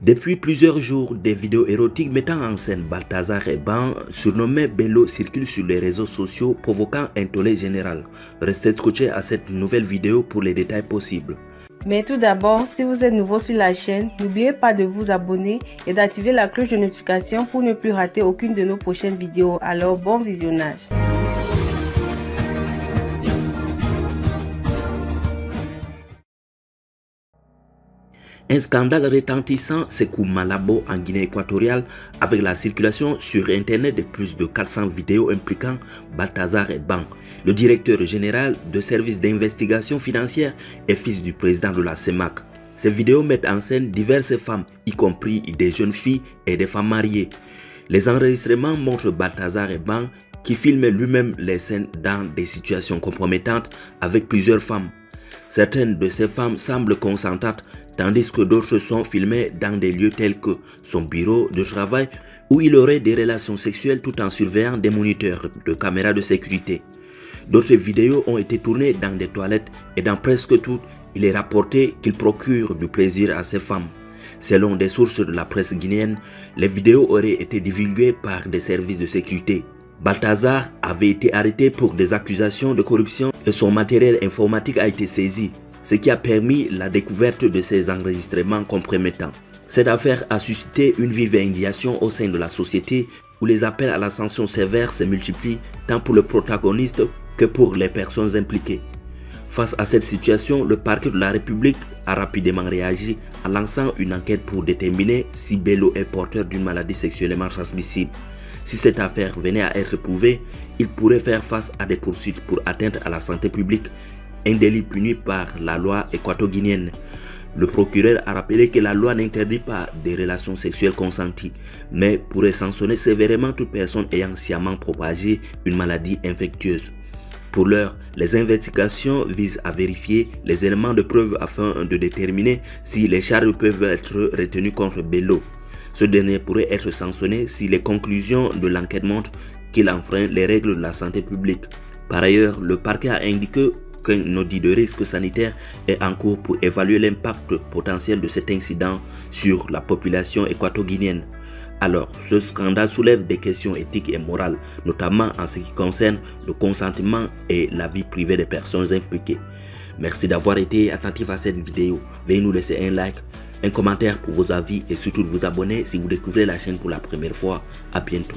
Depuis plusieurs jours, des vidéos érotiques mettant en scène Balthazar et Ban, surnommé Bello, circulent sur les réseaux sociaux, provoquant un tollé général. Restez scotchés à cette nouvelle vidéo pour les détails possibles. Mais tout d'abord, si vous êtes nouveau sur la chaîne, n'oubliez pas de vous abonner et d'activer la cloche de notification pour ne plus rater aucune de nos prochaines vidéos. Alors, bon visionnage! Un scandale retentissant secoue Malabo en Guinée équatoriale avec la circulation sur internet de plus de 400 vidéos impliquant Balthazar et Ban, le directeur général de service d'investigation financière et fils du président de la CEMAC. Ces vidéos mettent en scène diverses femmes, y compris des jeunes filles et des femmes mariées. Les enregistrements montrent Balthazar et Ban qui filment lui-même les scènes dans des situations compromettantes avec plusieurs femmes. Certaines de ces femmes semblent consentantes, tandis que d'autres sont filmées dans des lieux tels que son bureau de travail où il aurait des relations sexuelles tout en surveillant des moniteurs de caméras de sécurité. D'autres vidéos ont été tournées dans des toilettes et dans presque toutes, il est rapporté qu'il procure du plaisir à ces femmes. Selon des sources de la presse guinéenne, les vidéos auraient été divulguées par des services de sécurité. Balthazar avait été arrêté pour des accusations de corruption et son matériel informatique a été saisi, ce qui a permis la découverte de ces enregistrements compromettants. Cette affaire a suscité une vive indignation au sein de la société où les appels à la sanction sévère se multiplient tant pour le protagoniste que pour les personnes impliquées. Face à cette situation, le parquet de la République a rapidement réagi en lançant une enquête pour déterminer si Bello est porteur d'une maladie sexuellement transmissible. Si cette affaire venait à être prouvée, il pourrait faire face à des poursuites pour atteinte à la santé publique, un délit puni par la loi équato-guinéenne. Le procureur a rappelé que la loi n'interdit pas des relations sexuelles consenties, mais pourrait sanctionner sévèrement toute personne ayant sciemment propagé une maladie infectieuse. Pour l'heure, les investigations visent à vérifier les éléments de preuve afin de déterminer si les charges peuvent être retenues contre Bello. Ce dernier pourrait être sanctionné si les conclusions de l'enquête montrent qu'il enfreint les règles de la santé publique. Par ailleurs, le parquet a indiqué qu'un audit de risque sanitaire est en cours pour évaluer l'impact potentiel de cet incident sur la population équato-guinéenne. Alors, ce scandale soulève des questions éthiques et morales, notamment en ce qui concerne le consentement et la vie privée des personnes impliquées. Merci d'avoir été attentif à cette vidéo. Veuillez nous laisser un like, un commentaire pour vos avis et surtout de vous abonner si vous découvrez la chaîne pour la première fois. À bientôt.